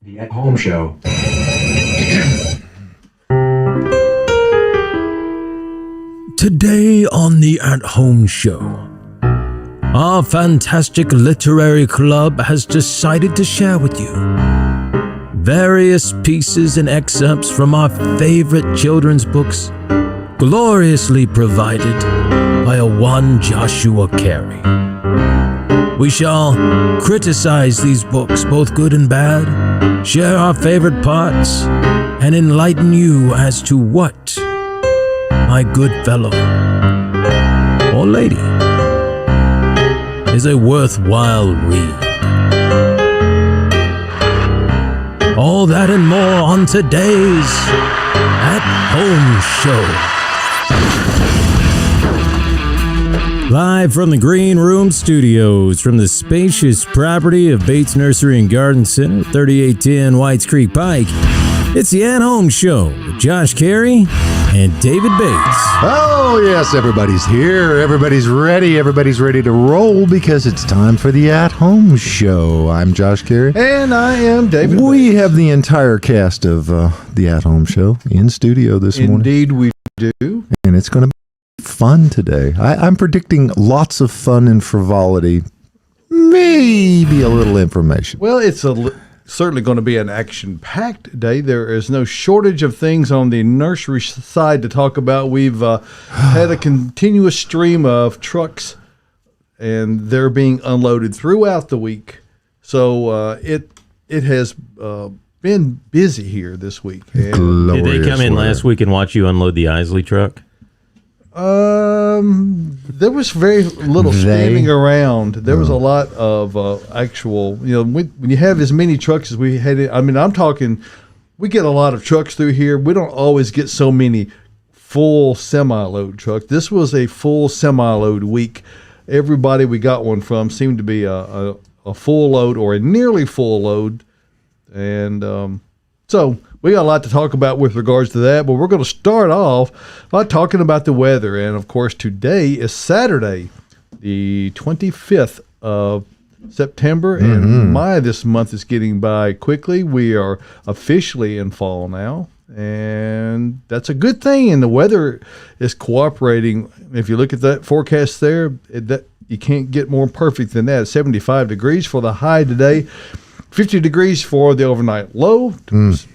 The At Home Show. Today on the At Home Show, our fantastic literary club has decided to share with you various pieces and excerpts from our favorite children's books, gloriously provided by a one Joshua Cary. We shall criticize these books, both good and bad, share our favorite parts, and enlighten you as to what, my good fellow or lady, is a worthwhile read. All that and more on today's At Home Show. Live from the Green Room Studios, from the spacious property of Bates Nursery and Garden Center, 3810 Whites Creek Pike, it's the At Home Show with Josh Cary and David Bates. Oh, yes, everybody's here. Everybody's ready. Everybody's ready to roll because it's time for the At Home Show. I'm Josh Cary. And I am David We Bates. have the entire cast of the At Home Show in studio this morning. Indeed we do. And it's going to be fun today. I'm predicting lots of fun and frivolity, maybe a little information. Well, it's certainly going to be an action-packed day. There is no shortage of things on the nursery side to talk about. We've had a continuous stream of trucks, and they're being unloaded throughout the week. So it has been busy here this week. And Did they come in last week and watch you unload the Isley truck? there was very little standing around. There was a lot of actual, when you have as many trucks as we had, I'm talking, we get a lot of trucks through here. We don't always get so many full semi-load trucks. This was a full semi-load week. Everybody we got one from seemed to be a full load or a nearly full load. And so we got a lot to talk about with regards to that, but we're going to start off by talking about the weather. And, of course, today is Saturday, the 25th of September, and this month is getting by quickly. We are officially in fall now, and that's a good thing, and the weather is cooperating. If you look at that forecast there, that you can't get more perfect than that. 75 degrees for the high today, 50 degrees for the overnight low,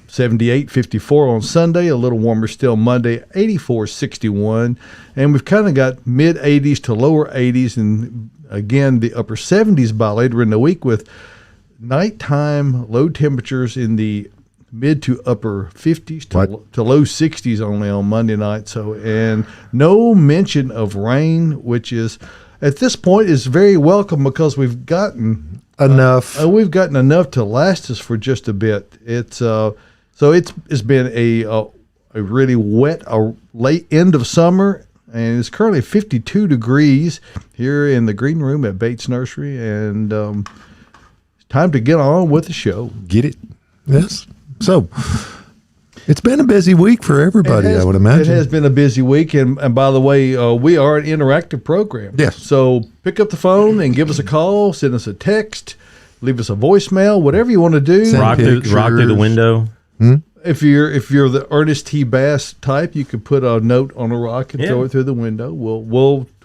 78, 54 on Sunday, a little warmer still Monday, 84, 61. And we've kind of got mid-80s to lower 80s and, again, the upper 70s by later in the week with nighttime low temperatures in the mid to upper 50s to low 60s only on Monday night. So, and no mention of rain, which is, at this point, is very welcome because we've gotten enough. We've gotten enough to last us for just a bit. It's so it's been a really wet, late end of summer, and it's currently 52 degrees here in the green room at Bates Nursery, and it's time to get on with the show. Get it? Yes. So it's been a busy week for everybody, I would imagine. It has been a busy week, and by the way, we are an interactive program. Yes. So pick up the phone and give us a call, send us a text, leave us a voicemail, whatever you want to do. Rock through the window. If you're the Ernest T. Bass type, you could put a note on a rock and throw it through the window.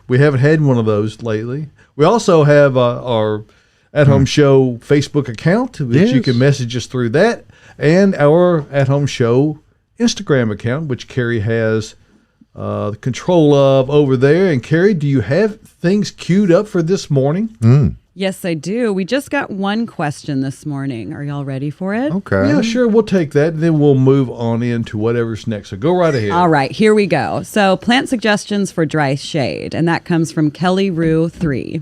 We haven't had one of those lately. We also have our At Home Show Facebook account, which you can message us through that, and our At Home Show Instagram account, which Cary has the control of over there. And Cary, do you have things queued up for this morning? Yes, I do. We just got one question this morning. Are y'all ready for it? Okay. Yeah, sure. We'll take that, and then we'll move on into whatever's next. So go right ahead. All right, here we go. So plant suggestions for dry shade, and that comes from Kelly Rue 3.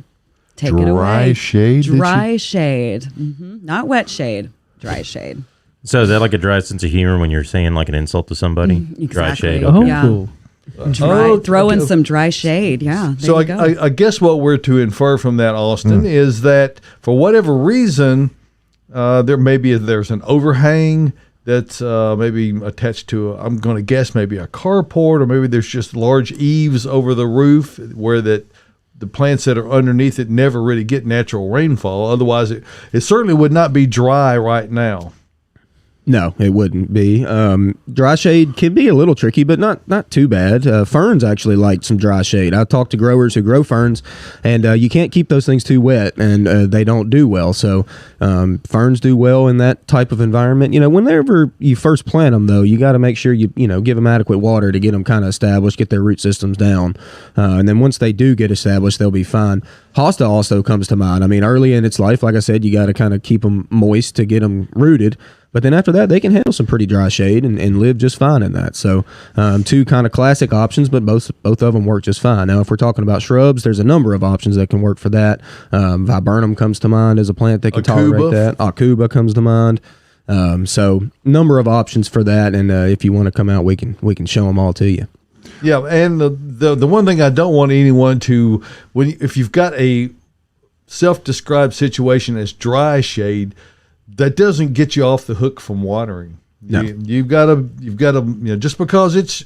Take it away. Dry shade? Dry shade. Not wet shade. Dry shade. So is that like a dry sense of humor when you're saying like an insult to somebody? Exactly. Dry shade. Oh, Okay. yeah. Cool. Throw in some dry shade. Yeah. So I guess what we're to infer from that, Austin, is that for whatever reason, there's an overhang that's maybe attached to, I'm going to guess, maybe a carport, or maybe there's just large eaves over the roof where the plants that are underneath it never really get natural rainfall. Otherwise, it certainly would not be dry right now. No, it wouldn't be. Dry shade can be a little tricky, but not too bad. Ferns actually like some dry shade. I talked to growers who grow ferns, and you can't keep those things too wet, and they don't do well. So ferns do well in that type of environment. Whenever you first plant them, though, you got to make sure you give them adequate water to get them kind of established, get their root systems down, and then once they do get established, they'll be fine. Hosta also comes to mind. I mean, early in its life, like I said, you got to kind of keep them moist to get them rooted. But then after that, they can handle some pretty dry shade and live just fine in that. So two kind of classic options, but both of them work just fine. Now, if we're talking about shrubs, there's a number of options that can work for that. Viburnum comes to mind as a plant that can tolerate that. Aucuba comes to mind. So number of options for that. And if you want to come out, we can show them all to you. Yeah, and the one thing I don't want anyone to, if you've got a self-described situation as dry shade, that doesn't get you off the hook from watering. No. You've got to just because it's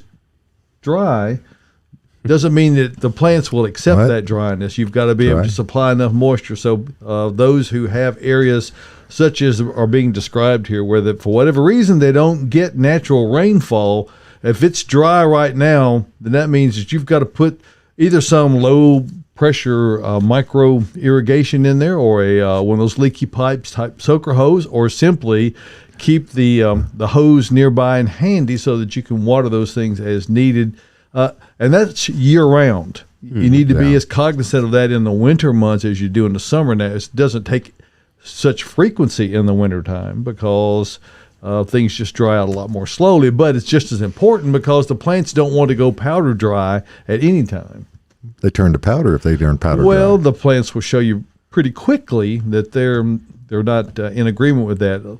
dry doesn't mean that the plants will accept that dryness. You've got to be able to supply enough moisture. So those who have areas such as are being described here, where for whatever reason they don't get natural rainfall, if it's dry right now, then that means that you've got to put either some low pressure micro irrigation in there, or one of those leaky pipes type soaker hose, or simply keep the hose nearby and handy so that you can water those things as needed. And that's year round. You need to be as cognizant of that in the winter months as you do in the summer. Now, it doesn't take such frequency in the wintertime because things just dry out a lot more slowly, but it's just as important because the plants don't want to go powder dry at any time. They turn to powder if they turn powder Well, dry. the plants will show you pretty quickly that they're not in agreement with that.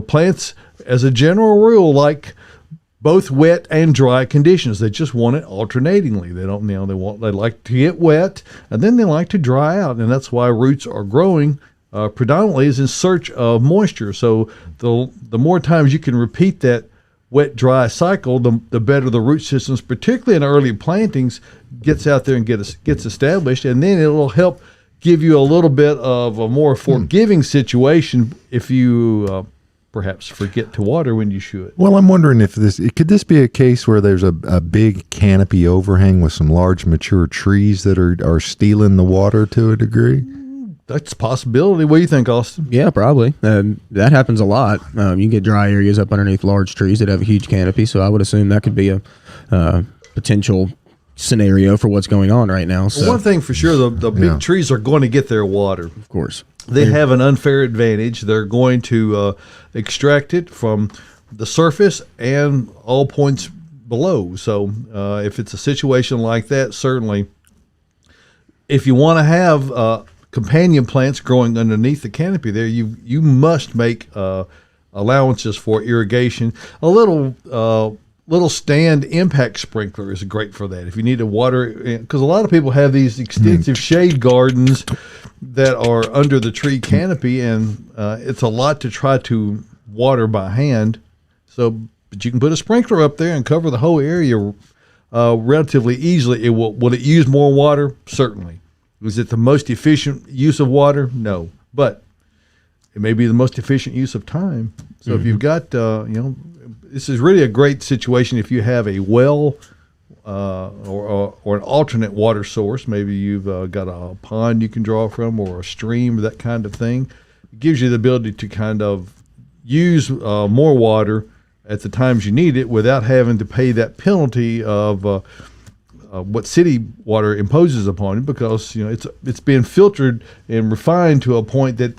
Plants, as a general rule, like both wet and dry conditions. They just want it alternatingly. They don't, they like to get wet and then they like to dry out, and that's why roots are growing predominantly is in search of moisture. So the more times you can repeat that wet dry cycle, the better the root systems, particularly in early plantings, gets out there and gets established, and then it'll help give you a little bit of a more forgiving situation if you perhaps forget to water when you should. Well, I'm wondering if could this be a case where there's a big canopy overhang with some large mature trees that are stealing the water to a degree? That's a possibility. What do you think, Austin? Yeah, probably. That happens a lot. You get dry areas up underneath large trees that have a huge canopy, so I would assume that could be a potential scenario for what's going on right now. So. Well, one thing for sure, the big trees are going to get their water. Of course. They have an unfair advantage. They're going to extract it from the surface and all points below. So if it's a situation like that, certainly, if you want to have companion plants growing underneath the canopy there, you must make allowances for irrigation. A little stand impact sprinkler is great for that. If you need to water, because a lot of people have these extensive shade gardens that are under the tree canopy, and it's a lot to try to water by hand. So, but you can put a sprinkler up there and cover the whole area relatively easily. Will it use more water? Certainly. Is it the most efficient use of water? No, but it may be the most efficient use of time. So if you've got, this is really a great situation if you have a well or an alternate water source. Maybe you've got a pond you can draw from, or a stream, that kind of thing. It gives you the ability to kind of use more water at the times you need it without having to pay that penalty of what city water imposes upon it, because it's being filtered and refined to a point that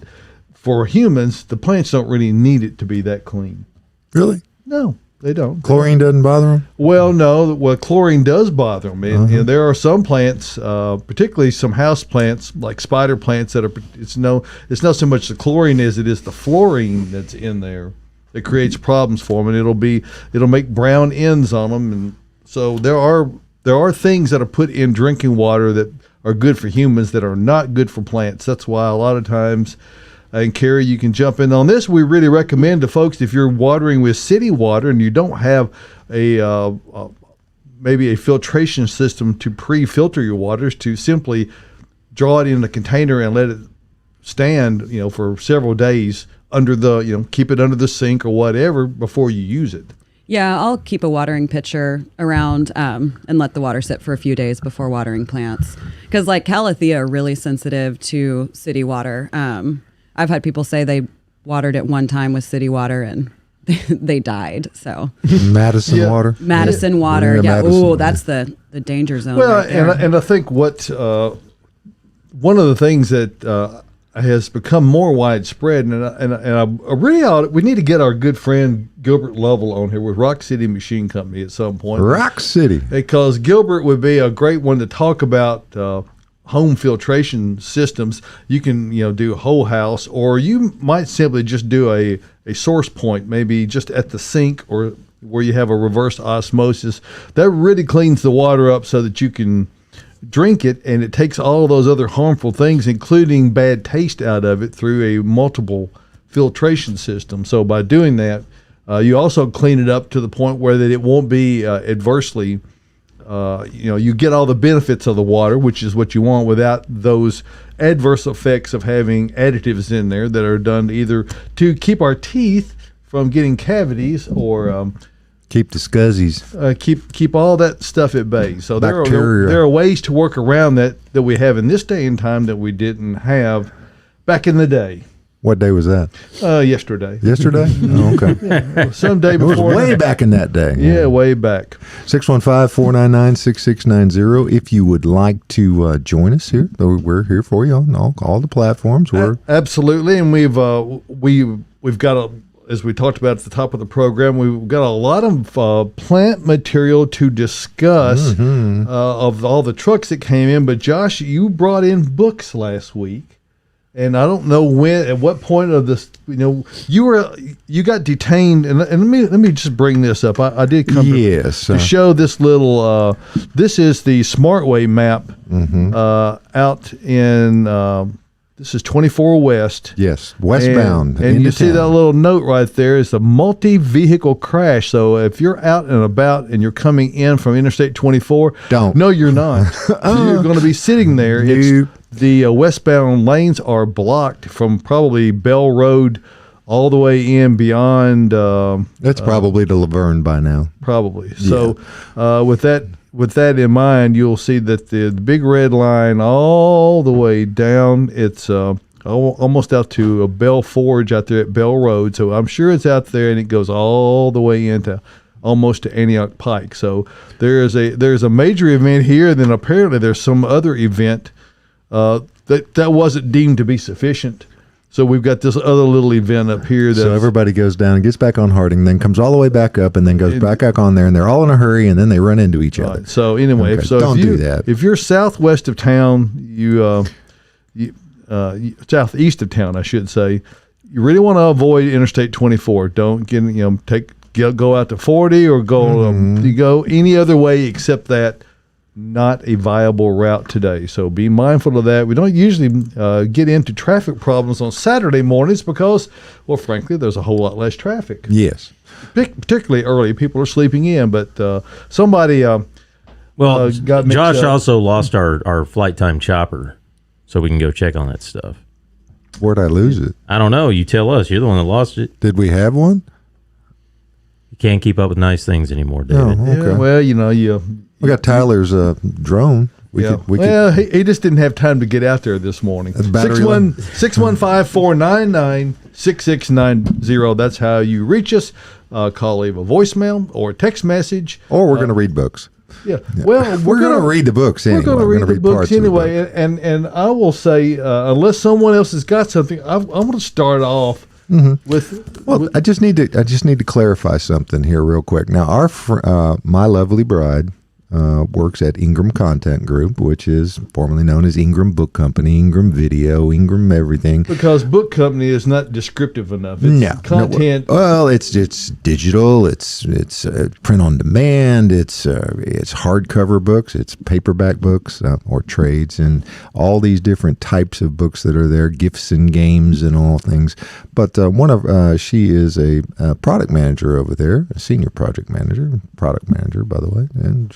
for humans, the plants don't really need it to be that clean. Really? No, they don't. Chlorine doesn't bother them? Well, no. Well, chlorine does bother them. And there are some plants, particularly some house plants like spider plants, that it's not so much the chlorine as it is the fluorine that's in there that creates problems for them, and it'll make brown ends on them, and so there are things that are put in drinking water that are good for humans that are not good for plants. That's why a lot of times, and Cary, you can jump in on this, we really recommend to folks, if you're watering with city water and you don't have maybe a filtration system to pre-filter your waters, to simply draw it in a container and let it stand for several days under the, keep it under the sink or whatever before you use it. Yeah, I'll keep a watering pitcher around and let the water sit for a few days before watering plants. Because like Calathea are really sensitive to city water. I've had people say they watered it one time with city water and they died. So Madison water. Madison water. Yeah. Oh, that's the danger zone. Well, right there. and I think what one of the things that has become more widespread, and I really we need to get our good friend Gilbert Lovell on here with Rock City Machine Company at some point. Rock City, because Gilbert would be a great one to talk about home filtration systems. You can do a whole house, or you might simply just do a source point, maybe just at the sink or where you have a reverse osmosis. That really cleans the water up so that you can drink it, and it takes all those other harmful things, including bad taste, out of it through a multiple filtration system. So by doing that, you also clean it up to the point where that it won't be adversely, you get all the benefits of the water, which is what you want, without those adverse effects of having additives in there that are done either to keep our teeth from getting cavities or keep the scuzzies, keep all that stuff at bay. So there are ways to work around that we have in this day and time that we didn't have back in the day. What day was that? Yesterday. Yesterday? Oh, okay. Yeah, some day before. It was way back in that day. Yeah, way back. 615-499-6690. If you would like to join us here, we're here for you on all the platforms. Absolutely, and we've got as we talked about at the top of the program, we've got a lot of plant material to discuss of all the trucks that came in. But Josh, you brought in books last week. And I don't know at what point of this, you got detained. And let me just bring this up. I did come to show this little. This is the Smartway map out in. This is 24 West. Yes, westbound. And you see that little note right there is a multi-vehicle crash. So if you're out and about and you're coming in from Interstate 24, don't. No, you're not. You're going to be sitting there. The westbound lanes are blocked from probably Bell Road all the way in beyond. That's probably to Laverne by now. Probably. So with that in mind, you'll see that the big red line all the way down, it's almost out to a Bell Forge out there at Bell Road. So I'm sure it's out there, and it goes all the way into almost to Antioch Pike. So there's a major event here, and then apparently there's some other event that wasn't deemed to be sufficient. So we've got this other little event up here. So everybody goes down and gets back on Harding, then comes all the way back up, and then goes back up on there, and they're all in a hurry, and then they run into each other. So anyway, don't do that. If you're southwest of town, southeast of town, I should say, you really want to avoid Interstate 24. Don't go out to 40 or go any other way except that. Not a viable route today. So be mindful of that. We don't usually get into traffic problems on Saturday mornings because, well, frankly, there's a whole lot less traffic. Yes. Particularly early. People are sleeping in, but somebody got Josh also lost our flight time chopper, so we can go check on that stuff. Where'd I lose it? I don't know. You tell us. You're the one that lost it. Did we have one? You can't keep up with nice things anymore, David. Oh, okay. Yeah, well, we got Tyler's drone. He just didn't have time to get out there this morning. 615-499-6690. That's how you reach us. Call, leave a voicemail or a text message. Or we're going to read books. Yeah. Well, we're going to read the books anyway. We're going to read the books anyway. And I will say, unless someone else has got something, I'm going to start off. I just need to clarify something here real quick. Now, my lovely bride works at Ingram Content Group, which is formerly known as Ingram Book Company, Ingram Video, Ingram everything. Because book company is not descriptive enough. It's content. Well, it's digital. It's print on demand. It's hardcover books. It's paperback books or trades, and all these different types of books that are there, gifts and games and all things. But she is a product manager over there, a senior product manager, by the way, and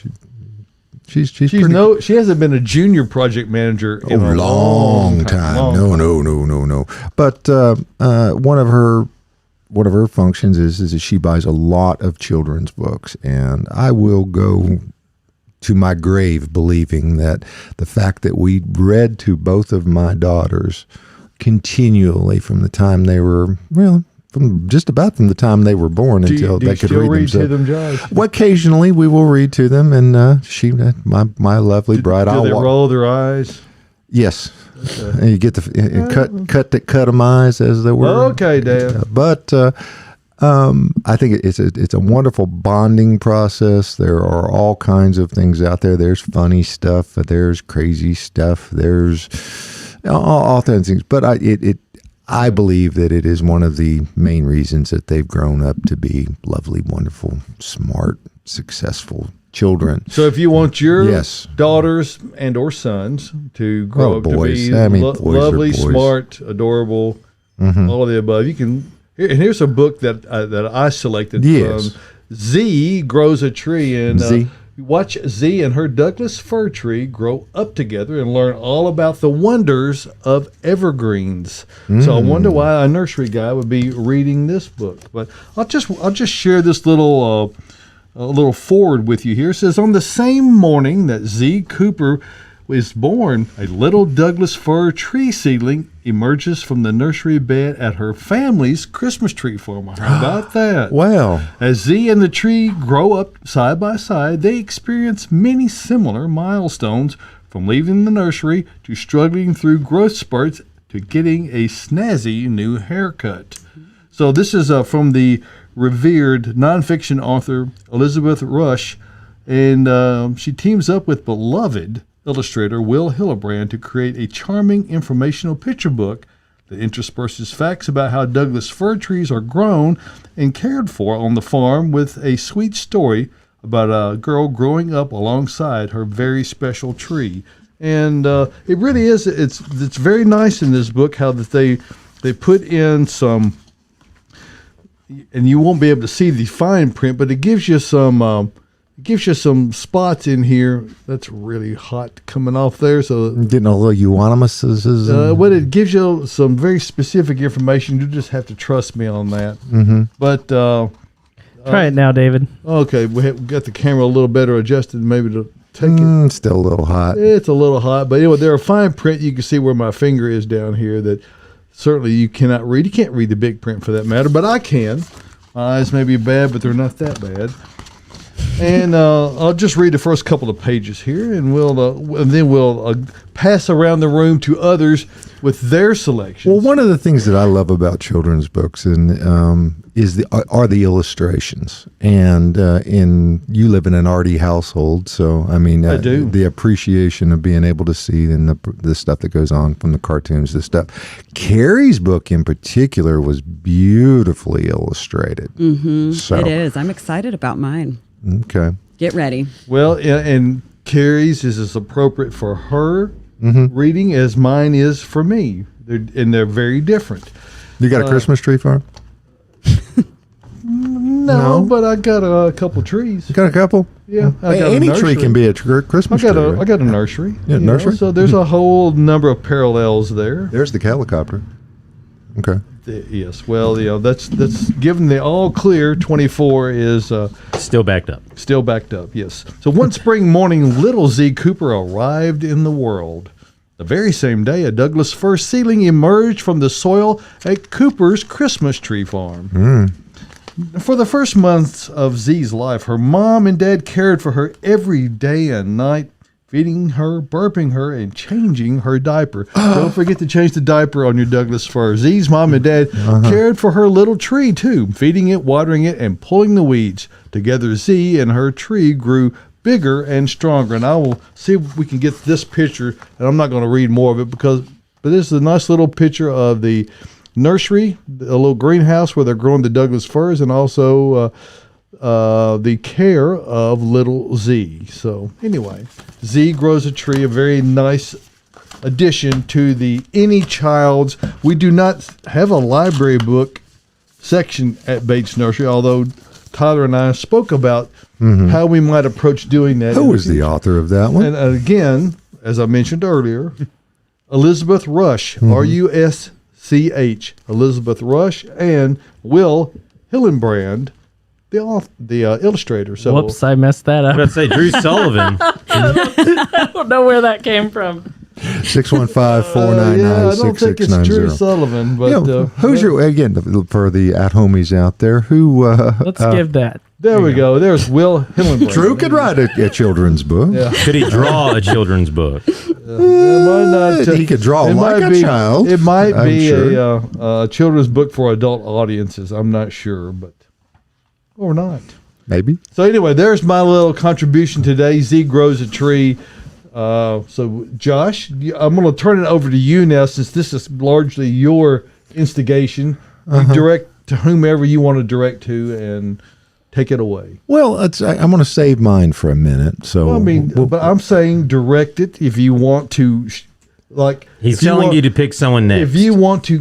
She's she hasn't been a junior project manager in a long time. No. But one of her functions is that she buys a lot of children's books, and I will go to my grave believing that the fact that we read to both of my daughters continually from the time they were from the time they were born until they could read to them, Josh? Well, occasionally we will read to them, and my lovely bride. Do they roll their eyes? Yes. Okay. And you get the cut them eyes, as they were. Okay, Dad. But I think it's a wonderful bonding process. There are all kinds of things out there. There's funny stuff. There's crazy stuff. There's all kinds of things. But I believe that it is one of the main reasons that they've grown up to be lovely, wonderful, smart, successful children. So if you want your daughters and or sons to grow up to be lovely, smart, adorable, all of the above, you can. And here's a book that I selected from Z Grows a Tree, and watch Z and her Douglas fir tree grow up together and learn all about the wonders of evergreens. So I wonder why a nursery guy would be reading this book. But I'll just share this little forward with you here. It says, on the same morning that Z Cooper is born, a little Douglas fir tree seedling emerges from the nursery bed at her family's Christmas tree farm. How about that? Wow. As Z and the tree grow up side by side, they experience many similar milestones, from leaving the nursery to struggling through growth spurts to getting a snazzy new haircut. So this is from the revered nonfiction author Elizabeth Rush, and she teams up with beloved illustrator Will Hillebrand to create a charming informational picture book that intersperses facts about how Douglas fir trees are grown and cared for on the farm, with a sweet story about a girl growing up alongside her very special tree. And it really is, it's very nice in this book how that they put in some, and you won't be able to see the fine print, but it gives you some spots in here. That's really hot coming off there. So getting a little euonymuses. But it gives you some very specific information. You just have to trust me on that. But try it now, David. Okay, we got the camera a little better adjusted, maybe to take it. It's still a little hot. It's a little hot, but anyway, there are fine print. You can see where my finger is down here. That certainly you cannot read. You can't read the big print for that matter, but I can. My eyes may be bad, but they're not that bad. And I'll just read the first couple of pages here, and then we'll pass around the room to others with their selections. Well, one of the things that I love about children's books are the illustrations. And you live in an arty household, so I mean, I do. The appreciation of being able to see and the stuff that goes on from the cartoons, the stuff. Cary's book in particular was beautifully illustrated. So, it is. I'm excited about mine. Okay. Get ready. Well, and Cary's is as appropriate for her reading as mine is for me. They're very different. You got a Christmas tree farm? No, but I got a couple trees. You got a couple? Yeah. Any tree can be a Christmas tree. I got a nursery. Yeah, nursery. So there's a whole number of parallels there. There's the helicopter. Okay. Yes. Well, that's given the all clear. 24 is still backed up. Still backed up. Yes. So one spring morning, little Z Cooper arrived in the world. The very same day, a Douglas fir seedling emerged from the soil at Cooper's Christmas tree farm. For the first months of Z's life, her mom and dad cared for her every day and night, feeding her, burping her, and changing her diaper. Don't forget to change the diaper on your Douglas fir. Z's mom and dad cared for her little tree, too, feeding it, watering it, and pulling the weeds. Together, Z and her tree grew bigger and stronger. And I will see if we can get this picture, and I'm not going to read more of it, but this is a nice little picture of the nursery, a little greenhouse where they're growing the Douglas firs, and also the care of little Z. So anyway, Z Grows a Tree, a very nice addition to the Any Child's. We do not have a library book section at Bates Nursery, although Tyler and I spoke about how we might approach doing that. Who was the author of that one? And again, as I mentioned earlier, Elizabeth Rush, R-U-S-C-H, Elizabeth Rush, and Will Hillenbrand, the illustrator. So, Whoops, I messed that up. I was about to say Drew Sullivan. I don't know where that came from. 615-499-6690. I don't think it's Drew Sullivan, but who's your, again, for the at-homies out there, who... Let's give that. There we go. There's Will Hillenbrand. Drew could write a children's book. Yeah. Could he draw a children's book? He could draw like a child. It might I'm be sure. a children's book for adult audiences. I'm not sure, but or not. Maybe. So anyway, there's my little contribution today. Z grows a tree. So Josh, I'm going to turn it over to you now, since this is largely your instigation. You direct to whomever you want to direct to, and take it away. Well, I'm going to save mine for a minute. So Well, I mean, but I'm saying direct it if you want to, He's telling you to pick someone next. If you want to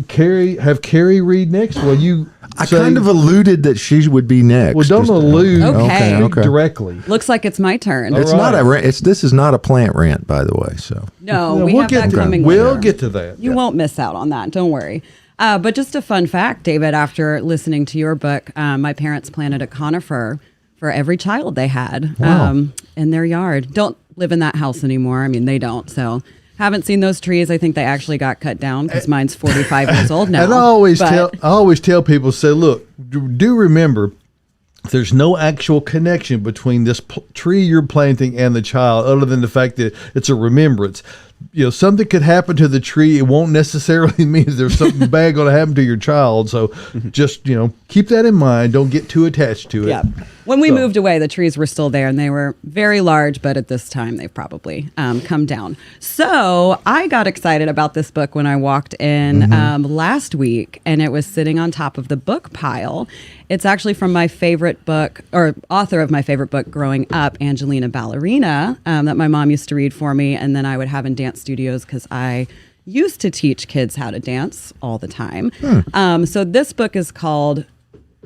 have Cary read next, I kind of alluded that she would be next. Well, don't allude. Okay. Speak directly. Looks like it's my turn. It's not a rant. This is not a plant rant, by the way. So No, Yeah, we we'll have get that to coming We'll later. get to that. You won't miss out on that. Don't worry. But just a fun fact, David, after listening to your book, my parents planted a conifer for every child they had in their yard. Don't live in that house anymore. I mean, they don't. So haven't seen those trees. I think they actually got cut down because mine's 45 years old now. And I always tell people, say, look, do remember, there's no actual connection between this tree you're planting and the child, other than the fact that it's a remembrance. Something could happen to the tree. It won't necessarily mean there's something bad going to happen to your child. So just, keep that in mind. Don't get too attached to it. Yeah. When we moved away, the trees were still there, and they were very large, but at this time they've probably come down. So I got excited about this book when I walked in last week, and it was sitting on top of the book pile. It's actually from my favorite book, or author of my favorite book growing up, Angelina Ballerina, that my mom used to read for me, and then I would have in dance studios because I used to teach kids how to dance all the time. So this book is called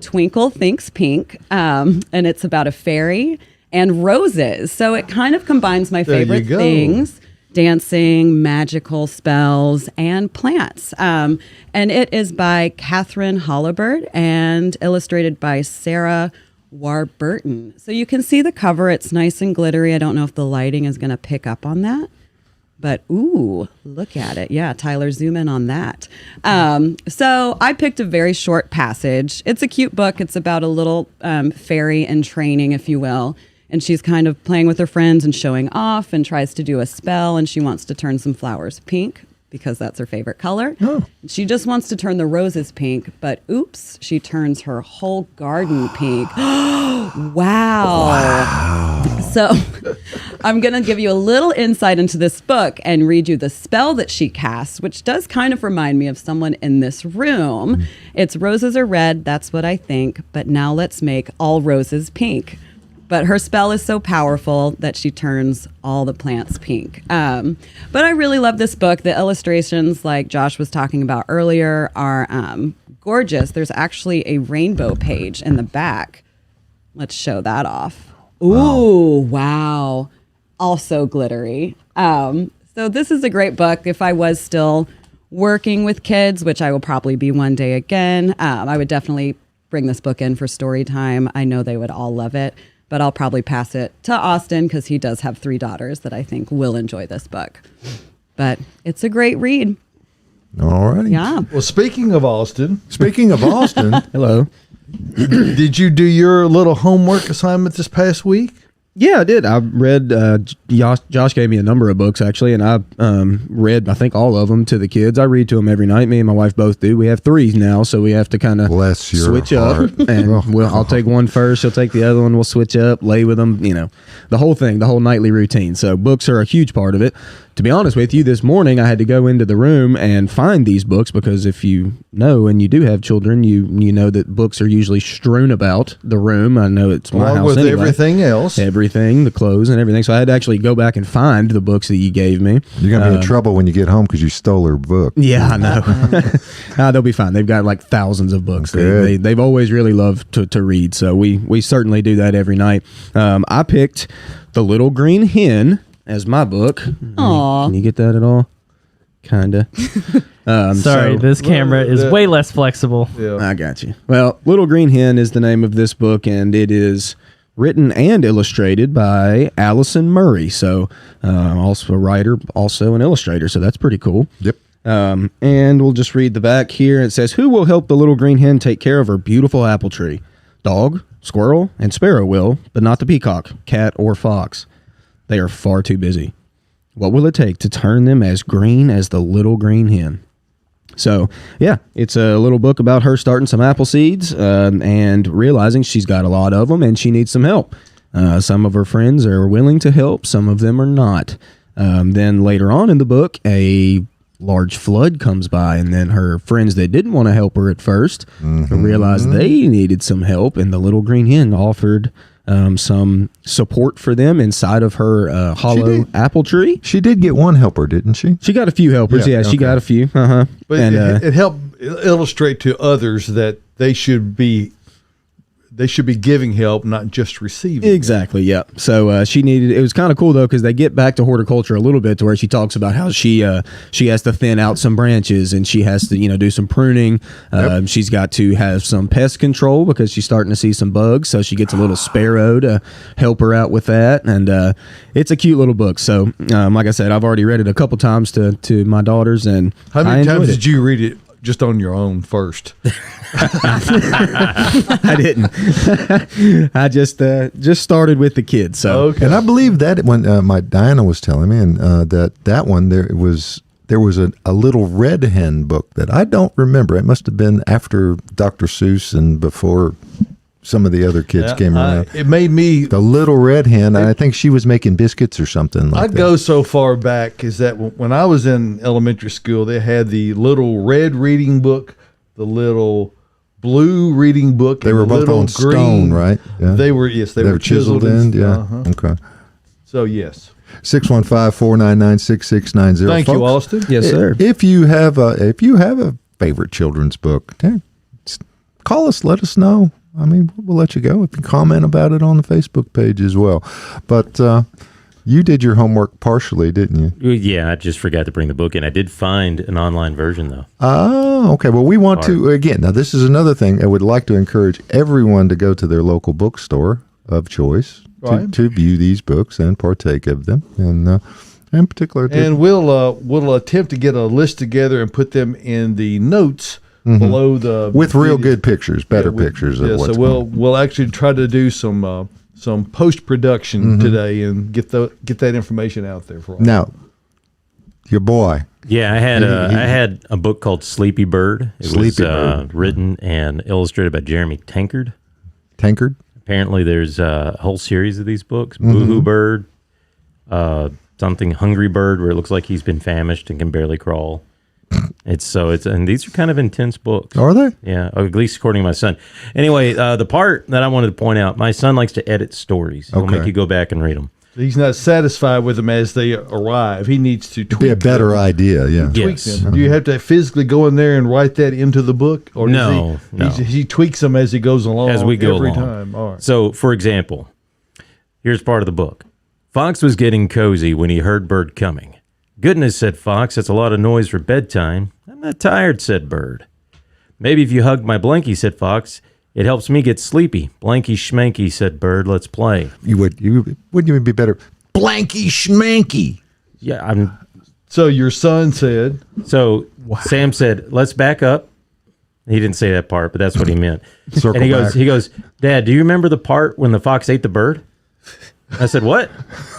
Twinkle Thinks Pink, and it's about a fairy and roses. So it kind of combines my favorite things: dancing, magical spells, and plants. And it is by Catherine Hollibird and illustrated by Sarah Warburton. So you can see the cover. It's nice and glittery. I don't know if the lighting is going to pick up on that. But, ooh, look at it. Yeah, Tyler, zoom in on that. So I picked a very short passage. It's a cute book. It's about a little fairy in training, if you will. And she's kind of playing with her friends and showing off and tries to do a spell. And she wants to turn some flowers pink because that's her favorite color. Oh. She just wants to turn the roses pink. But, oops, she turns her whole garden pink. Wow. So I'm going to give you a little insight into this book and read you the spell that she casts, which does kind of remind me of someone in this room. It's roses are red, that's what I think, but now let's make all roses pink. But her spell is so powerful that she turns all the plants pink. But I really love this book. The illustrations, like Josh was talking about earlier, are gorgeous. There's actually a rainbow page in the back. Let's show that off. Ooh, wow. Also glittery. So this is a great book. If I was still working with kids, which I will probably be one day again, I would definitely bring this book in for story time. I know they would all love it, but I'll probably pass it to Austin because he does have 3 daughters that I think will enjoy this book. But it's a great read. All righty. Yeah. Well, speaking of Austin, Hello. did you do your little homework assignment this past week? Yeah, I did. I read, Josh gave me a number of books, actually, and I read, I think, all of them to the kids. I read to them every night. Me and my wife both do. We have 3 now, so we have to kind of switch up. And I'll take one first, she'll take the other one, we'll switch up, lay with them, the whole thing, the whole nightly routine. So books are a huge part of it. to be honest with you, this morning I had to go into the room and find these books because if you know and you do have children, you know that books are usually strewn about the room. I know it's my Along house with anyway. everything else. Everything, the clothes and everything. So I had to actually go back and find the books that you gave me. You're going to be in trouble when you get home because you stole her book. Yeah, I know. They'll be fine. They've got like thousands of books. They've always really loved to read. So we certainly do that every night. I picked The Little Green Hen as my book. Aw. Can you get that at all? Kinda. Sorry, this camera is way less flexible. Yeah. I got you. Well, Little Green Hen is the name of this book, and it is written and illustrated by Allison Murray. So, also a writer, also an illustrator. So that's pretty cool. Yep. And we'll just read the back here. It says, "Who will help the little green hen take care of her beautiful apple tree? Dog, squirrel, and sparrow will, but not the peacock, cat, or fox. They are far too busy. What will it take to turn them as green as the little green hen?" So, yeah, it's a little book about her starting some apple seeds and realizing she's got a lot of them and she needs some help. Some of her friends are willing to help. Some of them are not. Then later on in the book, a large flood comes by, and then her friends that didn't want to help her at first realized they needed some help, and the little green hen offered some support for them inside of her hollow apple tree. She did get one helper, didn't she? She got a few helpers. Yeah, she got a few. But And it helped illustrate to others that they should be giving help, not just receiving. exactly, yeah. So she needed. It was kind of cool though because they get back to horticulture a little bit to where she talks about how she has to thin out some branches and she has to do some pruning. She's got to have some pest control because she's starting to see some bugs. So she gets a little sparrow to help her out with that, and it's a cute little book. So like I said, I've already read it a couple times to my daughters, and How many times did did you read it just on your own first? I didn't. I just started with the kids. So Okay. And I believe that when my Diana was telling me, and that one there was a Little Red Hen book that I don't remember. It must have been after Dr. Seuss and before some of the other kids came around. It made me. The Little Red Hen. I think she was making biscuits or something like that. I'd go so far back as that when I was in elementary school, they had the little red reading book, the little blue reading book. They and were the both little on green. stone, right? Yeah. They were, yes, they They were were chiseled in. Yeah. Okay. So yes. 615-499-6690. Thank you, Folks, Austin. yes, sir. If you have a favorite children's book, call us. Let us know. I mean, we'll let you go if you comment about it on the Facebook page as well. But you did your homework partially, didn't you? Yeah, I just forgot to bring the book in. I did find an online version, though. Oh, okay. Well, we want to, again, now this is another thing. I would like to encourage everyone to go to their local bookstore of choice to view these books and partake of them. And in particular, And we'll attempt to get a list together and put them in the notes below the with real video. good pictures, better pictures of what's so we'll actually try to do some post production today and get that information out there for all. Now, your boy. Yeah, I had a book called Sleepy Bird. It was Bird. written and illustrated by Jeremy Tankard. Tankard? Apparently, there's a whole series of these books. Boohoo Bird, something Hungry Bird, where it looks like he's been famished and can barely crawl. And these are kind of intense books. Are they? Yeah, at least according to my son. Anyway, the part that I wanted to point out, my son likes to edit stories. He'll make you go back and read them. He's not satisfied with them as they arrive. He needs to tweak Be a better them. idea, yeah. Tweak Yes. them. Do you have to physically go in there and write that into the book, or No. he tweaks them as he goes along? As we go every along. time. All right. So, for example, here's part of the book. Fox was getting cozy when he heard Bird coming. Goodness, said Fox, that's a lot of noise for bedtime. I'm not tired, said Bird. Maybe if you hug my blankie, said Fox, it helps me get sleepy. Blanky schmanky, said Bird, let's play. Wouldn't you be better? Blanky schmanky. Yeah, So your son said, So Sam said, let's back up. He didn't say that part, but that's what he meant. Circle And back. he goes, Dad, do you remember the part when the fox ate the bird? I said, what?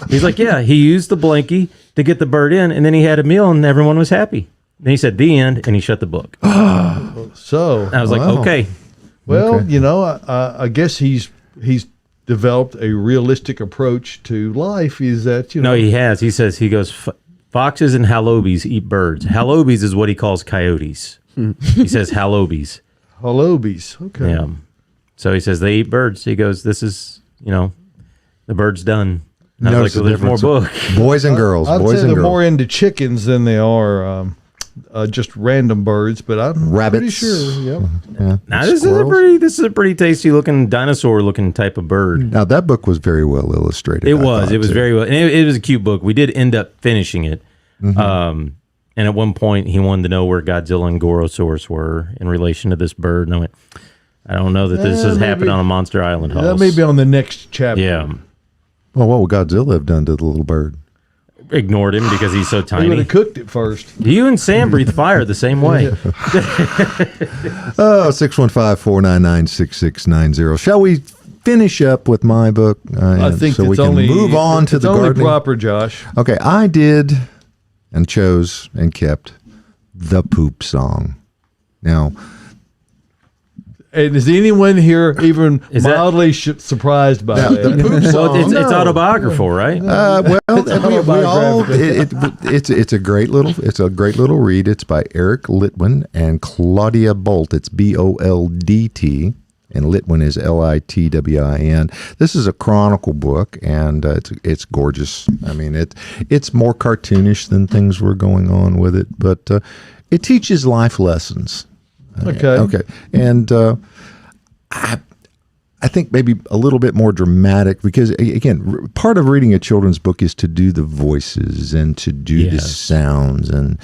He's like, yeah, he used the blankie to get the bird in, and then he had a meal, and everyone was happy. Then he said, the end, and he shut the book. so. I was like, Wow. okay. Well, Okay. I guess he's developed a realistic approach to life. Is that No, he has. He says, Foxes and halobies eat birds. Halobies is what he calls coyotes. He says halobies. Halobies. Okay. Yeah. So he says they eat birds. He goes, this is, the bird's done. And I was like, well, there's more book. Boys and girls. I'd boys say and they're girls. more into chickens than they are just random birds, but I'm Rabbits. pretty sure. Yep. Yeah. Now, this is a pretty tasty looking dinosaur looking type of bird. Now that book was very well illustrated. It was very well. And it was a cute book. We did end up finishing it. And at one point, he wanted to know where Godzilla and Gorosaurus were in relation to this bird. And I went, I don't know that this has happened on a Monster Island house. That may be on the next chapter. Yeah. Well, what would Godzilla have done to the little bird? Ignored him because he's so We would tiny. have cooked it first. You and Sam breathe fire the same way. 615-499-6690. Shall we finish up with my book? I think so we can move on to the only gardening. proper, Josh. Okay, I did and chose and kept the poop song. Now, And is anyone here even Is that- mildly surprised by the that? poop Well, song. it's autobiographical, right? Well, we all, autobiographical. it's a great little read. It's by Eric Litwin and Claudia Bolt. It's Boldt, and Litwin is Litwin. This is a chronicle book, and it's gorgeous. I mean, it's more cartoonish than things were going on with it, but it teaches life lessons. Okay. And I think maybe a little bit more dramatic because, again, part of reading a children's book is to do the voices and to do the sounds and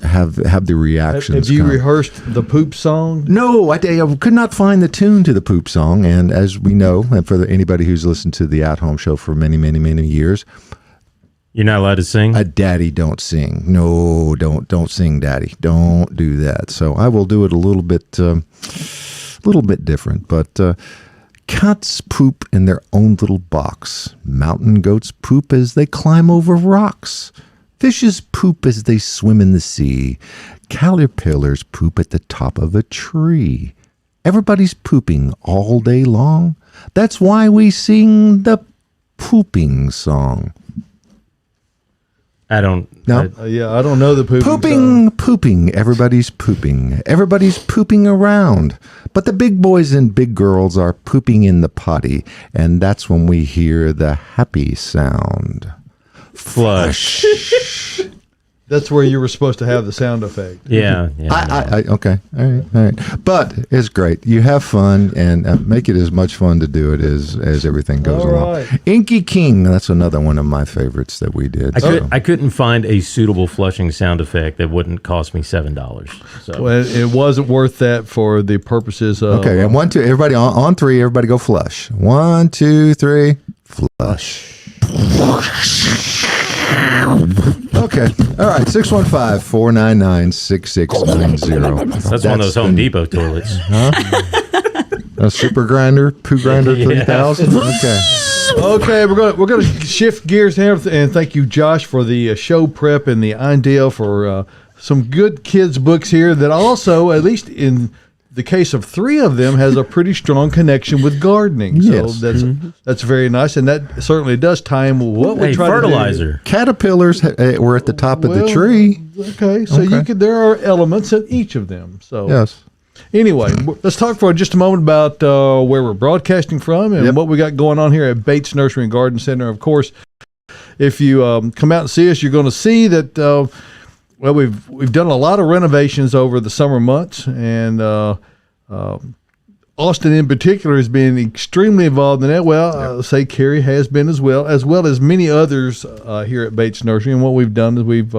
have the reactions. Have you rehearsed the poop song? No, I could not find the tune to the poop song. And as we know, and for anybody who's listened to the At Home Show for many, many, many years, You're not allowed to sing? a daddy don't sing. No, don't sing, daddy. Don't do that. So I will do it a little bit different. But cats poop in their own little box. Mountain goats poop as they climb over rocks. Fishes poop as they swim in the sea. Caterpillars poop at the top of a tree. Everybody's pooping all day long. That's why we sing the pooping song. I don't. No. I don't know the pooping Pooping. Everybody's pooping. Everybody's pooping around. But the big boys and big girls are pooping in the potty, and that's when we hear the happy sound. Flush. That's where you were supposed to have the sound effect. Yeah. Okay. All right. But it's great. You have fun and make it as much fun to do it as everything goes All along. right. Inky King. That's another one of my favorites that we did. I couldn't find a suitable flushing sound effect that wouldn't cost me $7. So Well, it wasn't worth that for the purposes of. Okay. And 1, 2. Everybody on 3. Everybody go flush. 1, 2, 3. Flush. Okay. All right. 615-499-6690. that's one of those Home Depot toilets. A super grinder, poo grinder 3000. Okay. Okay, we're going to shift gears here, and thank you, Josh, for the show prep and the idea for some good kids books here that also, at least in the case of 3 of them, has a pretty strong connection with gardening. So Yes. that's very nice, and that certainly does tie in with what we Hey, try to do. fertilizer. Caterpillars were at the top of the Well, tree. Okay, so there are elements in each of them. So Yes. Anyway, let's talk for just a moment about where we're broadcasting from and what we got going on here at Bates Nursery and Garden Center. Of course, if you come out and see us, you're going to see that we've done a lot of renovations over the summer months, and Austin in particular has been extremely involved in that. Well, I'll say Cary has been as well as many others here at Bates Nursery. And what we've done is we've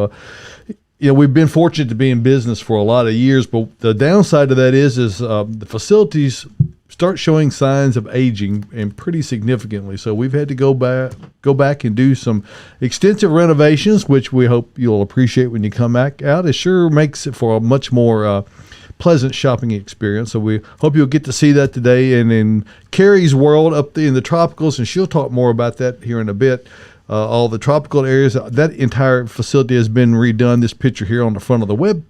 been fortunate to be in business for a lot of years, but the downside of that is the facilities start showing signs of aging, and pretty significantly. So we've had to go back and do some extensive renovations, which we hope you'll appreciate when you come back out. It sure makes it for a much more pleasant shopping experience. So we hope you'll get to see that today. And in Cary's world up in the tropicals, and she'll talk more about that here in a bit, all the tropical areas, that entire facility has been redone. This picture here on the front of the web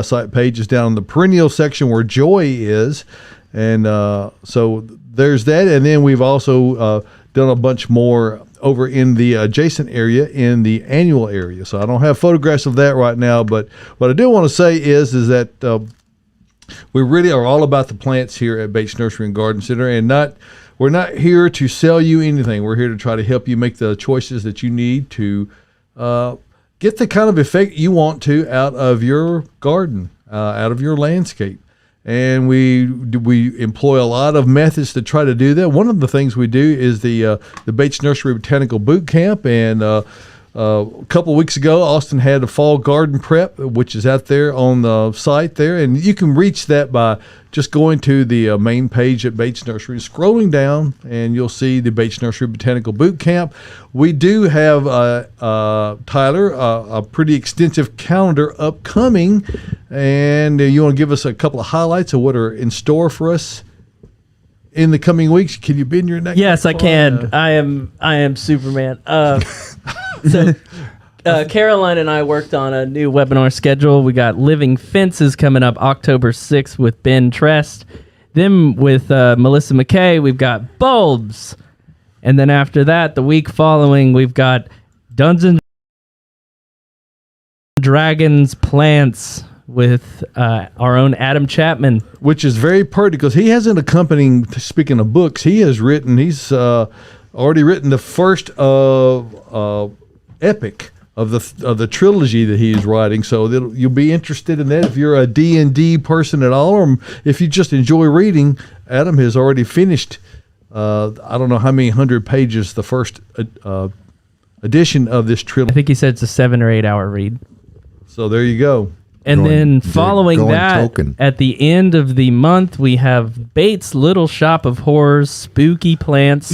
site page is down in the perennial section where Joy is. And so there's that. And then we've also done a bunch more over in the adjacent area in the annual area. So I don't have photographs of that right now, but what I do want to say is that we really are all about the plants here at Bates Nursery and Garden Center, and we're not here to sell you anything. We're here to try to help you make the choices that you need to get the kind of effect you want to out of your garden, out of your landscape. And we employ a lot of methods to try to do that. One of the things we do is the Bates Nursery Botanical Boot Camp, and a couple of weeks ago, Austin had a fall garden prep, which is out there on the site there, and you can reach that by just going to the main page at Bates Nursery, scrolling down, and you'll see the Bates Nursery Botanical Boot Camp. We do have, Tyler, a pretty extensive calendar upcoming, and you want to give us a couple of highlights of what are in store for us in the coming weeks. Can you bend your neck? Yes, I can. I am Superman. So Caroline and I worked on a new webinar schedule. We got Living Fences coming up October 6th with Ben Trest. Then with Melissa McKay, we've got Bulbs. And then after that, the week following, we've got Dungeons and Dragons Plants with our own Adam Chapman. Which is very pertinent because he has an accompanying, speaking of books, he's already written the first epic of the trilogy that he's writing, so you'll be interested in that if you're a D&D person at all, or if you just enjoy reading. Adam has already finished I don't know how many 100 pages the first edition of this trilogy. I think he said it's a 7 or 8 hour read. So there you go. And then following that, at the end of the month, we have Bates' Little Shop of Horrors, spooky plants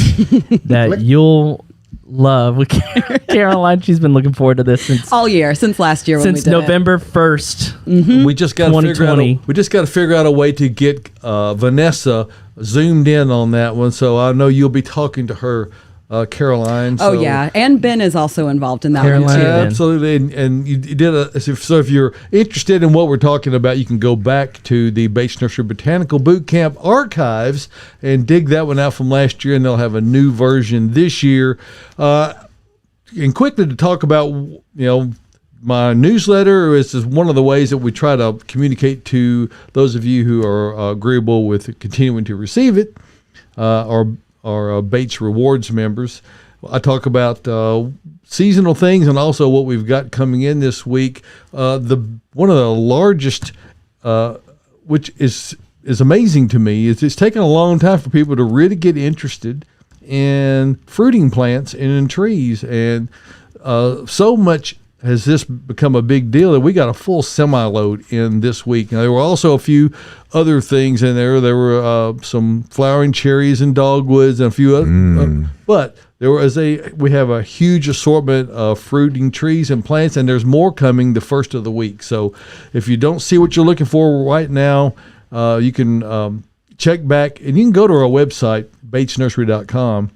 that you'll love. With Caroline, she's been looking forward to this since all year, since last year, since November 1st. Mm-hmm. We just got to figure out a way to get Vanessa zoomed in on that one. So I know you'll be talking to her, Caroline. Oh yeah, and Ben is also involved in that Caroline, one too. Absolutely, and you did so if you're interested in what we're talking about, you can go back to the Bates Nursery Botanical Boot Camp archives and dig that one out from last year, and they'll have a new version this year. And quickly to talk about, my newsletter is one of the ways that we try to communicate to those of you who are agreeable with continuing to receive it, or Bates Rewards members. I talk about seasonal things and also what we've got coming in this week. One of the largest, which is amazing to me, is it's taken a long time for people to really get interested in fruiting plants and in trees, and so much has this become a big deal that we got a full semi-load in this week. Now, there were also a few other things in there. There were some flowering cherries and dogwoods and a few other, but we have a huge assortment of fruiting trees and plants, and there's more coming the first of the week. So if you don't see what you're looking for right now, you can check back, and you can go to our website, batesnursery.com,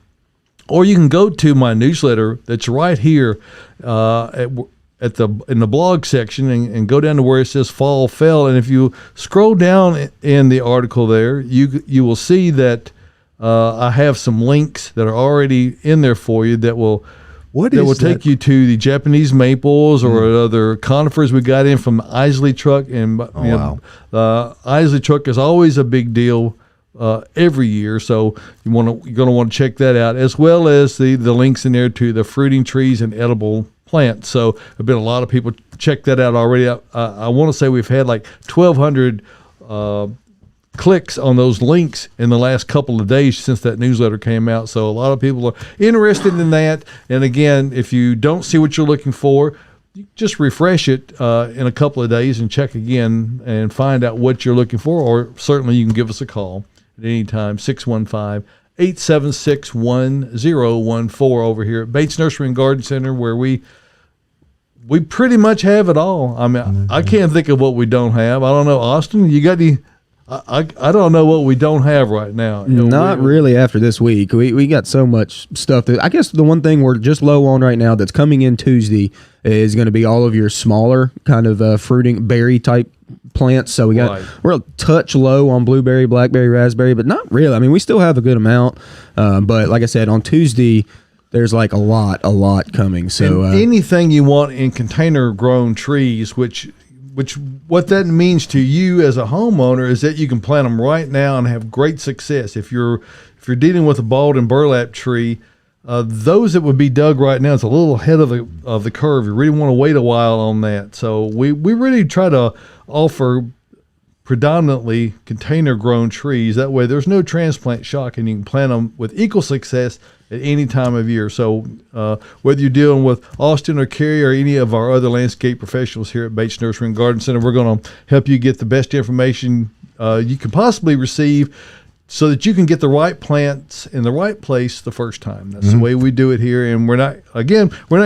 or you can go to my newsletter that's right here in the blog section, and go down to where it says Fall Fell. And if you scroll down in the article there, you will see that I have some links that are already in there for you that will take you to the Japanese maples or other conifers we got in from the Isley truck. And the Isley truck is always a big deal every year, so you're going to want to check that out, as well as the links in there to the fruiting trees and edible plants. So there've been a lot of people check that out already. I want to say we've had like 1,200 clicks on those links in the last couple of days since that newsletter came out. So a lot of people are interested in that. And again, if you don't see what you're looking for, just refresh it in a couple of days and check again and find out what you're looking for. Or certainly you can give us a call at any time, 615-876-1014 over here at Bates Nursery and Garden Center, where we pretty much have it all. I mean, I can't think of what we don't have. I don't know, Austin, you got any? I don't know what we don't have right now. Not really after this week. We got so much stuff that I guess the one thing we're just low on right now that's coming in Tuesday is going to be all of your smaller kind of fruiting berry type plants. So we're a touch low on blueberry, blackberry, raspberry, but not really. I mean, we still have a good amount. But like I said, on Tuesday, there's like a lot coming. So And anything you want in container grown trees, which what that means to you as a homeowner is that you can plant them right now and have great success. If you're dealing with a balled and burlap tree, those that would be dug right now, it's a little ahead of the curve. You really want to wait a while on that. So we really try to offer predominantly container grown trees. That way there's no transplant shock and you can plant them with equal success at any time of year. So whether you're dealing with Austin or Cary or any of our other landscape professionals here at Bates Nursery and Garden Center, we're going to help you get the best information you can possibly receive so that you can get the right plants in the right place the first time. That's the way we do it here. And we're not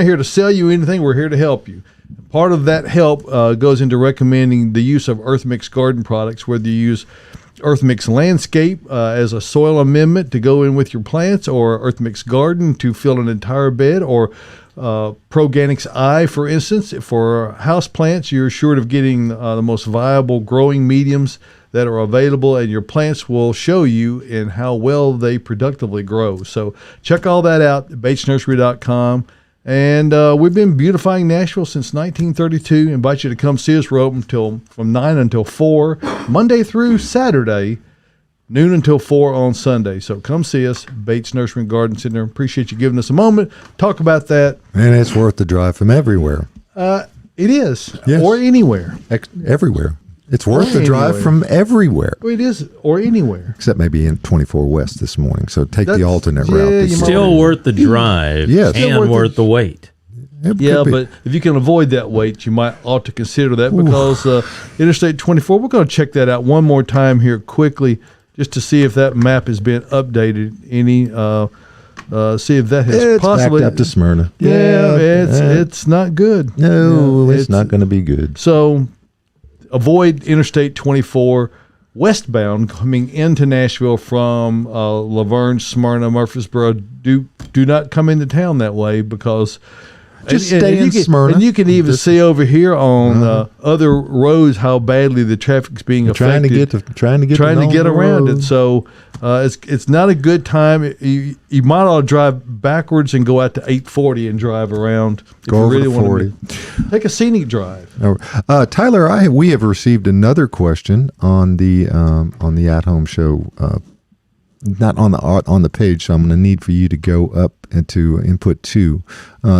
here to sell you anything. We're here to help you. Part of that help goes into recommending the use of Earth Mix garden products, whether you use Earth Mix Landscape as a soil amendment to go in with your plants, or Earth Mix Garden to fill an entire bed, or Proganics I, for instance. For house plants, you're assured of getting the most viable growing mediums that are available, and your plants will show you in how well they productively grow. So check all that out at batesnursery.com. And we've been beautifying Nashville since 1932. Invite you to come see us. We're open from 9 until 4, Monday through Saturday, noon until 4 on Sunday. So come see us, Bates Nursery and Garden Center. Appreciate you giving us a moment. Talk about that. And it's worth the drive from everywhere. It is. Yes. Or anywhere. Everywhere. It's worth the drive Anywhere. from everywhere. It is. Or anywhere. Except maybe in 24 West this morning. So take the alternate route. yeah, this you might- morning. Still worth the drive Yes. and Still worth worth it. the wait. It Yeah, could be. but if you can avoid that wait, you might ought to consider that, because Interstate 24, we're going to check that out one more time here quickly just to see if that map has been updated. See if that has It's possibly backed up to Smyrna. it's not good. No, Yeah, it's not going to be good. So avoid Interstate 24 westbound coming into Nashville from Laverne, Smyrna, Murfreesboro. Do not come into town that way, because Just stay you in can, Smyrna. And you can even see over here on other roads how badly the traffic's being Trying to affected. get Trying to get the around road. it. So it's not a good time. You might ought to drive backwards and go out to 840 and drive around. If Go you over really to want to take a scenic drive. Tyler, we have received another question on the At Home Show, not on the page. So I'm going to need for you to go up and to input 2.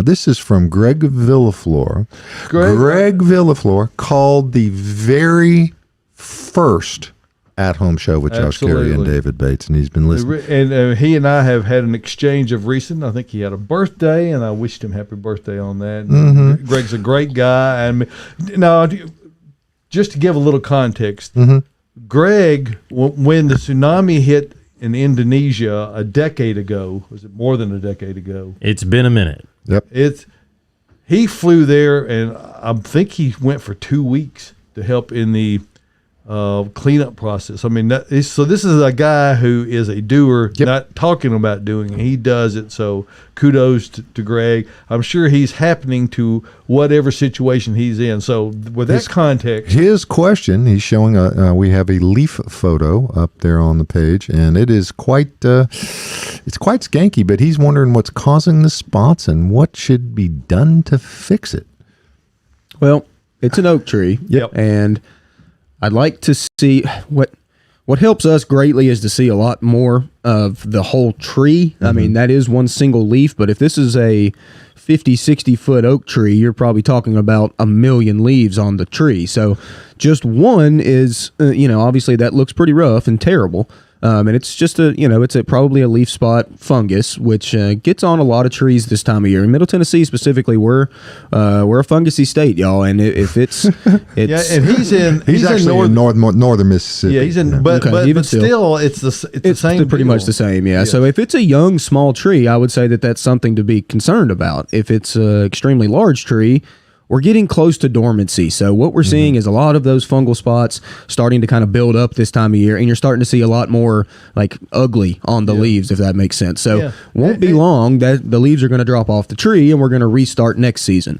This is from Greg Villaflor. Greg Villaflor called the very first At Home Show with Josh Cary and David Bates, and he's been listening. And he and I have had an exchange of recent. I think he had a birthday, and I wished him happy birthday on that. Greg's a great guy. And now, just to give a little context, Greg, when the tsunami hit in Indonesia a decade ago, was it more than a decade ago? It's been a minute. Yep. He flew there, and I think he went for 2 weeks to help in the cleanup process. I mean, so this is a guy who is a doer, not talking about doing it. He does it. So kudos to Greg. I'm sure he's happening to whatever situation he's in. So with that context, His question, he's showing we have a leaf photo up there on the page, and it is quite skanky, but he's wondering what's causing the spots and what should be done to fix it. Well, it's an oak tree. Yep. And I'd like to see what helps us greatly is to see a lot more of the whole tree. I mean, that is one single leaf, but if this is a 50, 60 foot oak tree, you're probably talking about 1 million leaves on the tree. So just one is, obviously that looks pretty rough and terrible. And it's just probably a leaf spot fungus, which gets on a lot of trees this time of year. In Middle Tennessee specifically, we're a fungusy state, y'all. And if it's yeah, and he's actually in northern Mississippi. Yeah, he's in, but still, it's the same. pretty much the same, yeah. Yes. So if it's a young, small tree, I would say that's something to be concerned about. If it's an extremely large tree, we're getting close to dormancy. So what we're seeing is a lot of those fungal spots starting to kind of build up this time of year, and you're starting to see a lot more like ugly on the leaves, if that makes sense. So won't be long that the leaves are going to drop off the tree, and we're going to restart next season.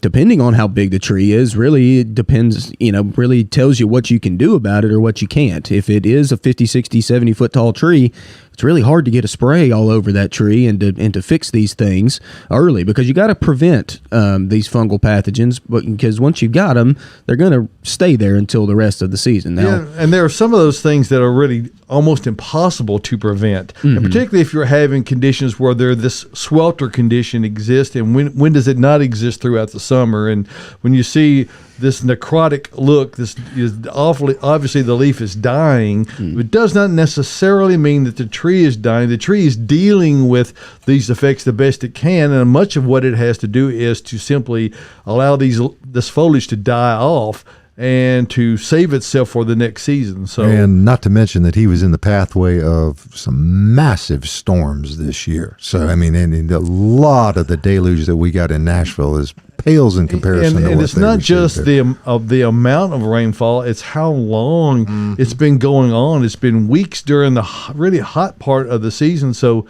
Depending on how big the tree is, really it depends, really tells you what you can do about it or what you can't. If it is a 50, 60, 70 foot tall tree, it's really hard to get a spray all over that tree and to fix these things early, because you got to prevent these fungal pathogens. But because once you've got them, they're going to stay there until the rest of the season. Now, yeah, and there are some of those things that are really almost impossible to prevent, and particularly if you're having conditions where this swelter condition exists, and when does it not exist throughout the summer? And when you see this necrotic look, this is obviously the leaf is dying. It does not necessarily mean that the tree is dying. The tree is dealing with these effects the best it can, and much of what it has to do is to simply allow this foliage to die off and to save itself for the next season. So, and not to mention that he was in the pathway of some massive storms this year. So, I mean, and a lot of the deluge that we got in Nashville pales in comparison to and what it's they not received just there. the amount of rainfall, it's how long it's been going on. It's been weeks during the really hot part of the season, so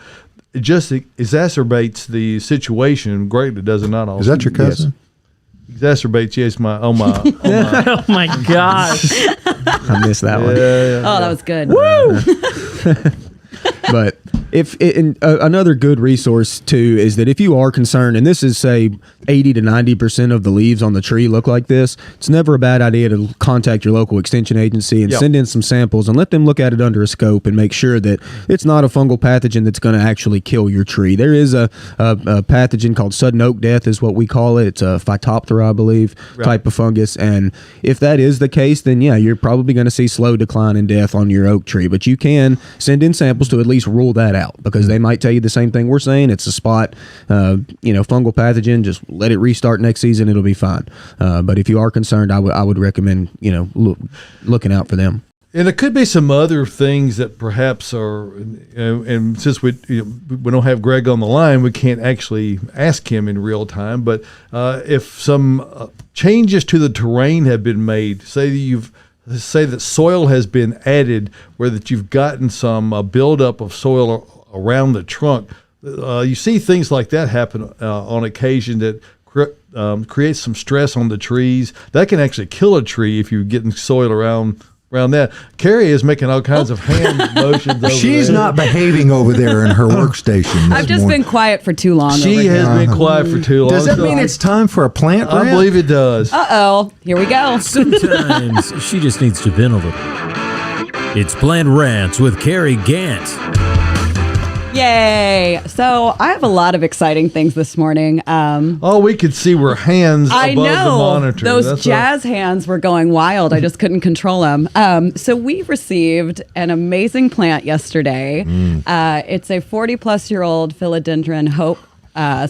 it just exacerbates the situation greatly, does it not? Also, Is that your cousin? Exacerbates, yes, Oh my gosh. I missed that one. Oh, that was good. But another good resource too is that if you are concerned, and this is say 80 to 90% of the leaves on the tree look like this, it's never a bad idea to contact your local extension agency and send in some samples and let them look at it under a scope and make sure that it's not a fungal pathogen that's going to actually kill your tree. There is a pathogen called sudden oak death is what we call it. It's a Phytophthora, I believe, type of fungus. And if that is the case, then yeah, you're probably going to see slow decline and death on your oak tree. But you can send in samples to at least rule that out, because they might tell you the same thing we're saying. It's a spot, fungal pathogen. Just let it restart next season. It'll be fine. But if you are concerned, I would recommend, looking out for them. And there could be some other things that perhaps are, and since we don't have Greg on the line, we can't actually ask him in real time. But if some changes to the terrain have been made, say that soil has been added, where that you've gotten some buildup of soil around the trunk, you see things like that happen on occasion that creates some stress on the trees. That can actually kill a tree if you're getting soil around that. Cary is making all kinds of hand motions over She's there. not behaving over there in her workstation. I've just been quiet for too long. She has been quiet for too long. Does that mean it's time for a plant I rant? believe it does. Uh-oh. Here we go. Sometimes she just needs to vent a little. It's Plant Rants with Cary Gant. Yay. So I have a lot of exciting things this morning. All we could see were hands I above know. the monitor. Those That's jazz hands were going wild. I just couldn't control them. So we received an amazing plant yesterday. It's a 40-plus-year-old philodendron Hope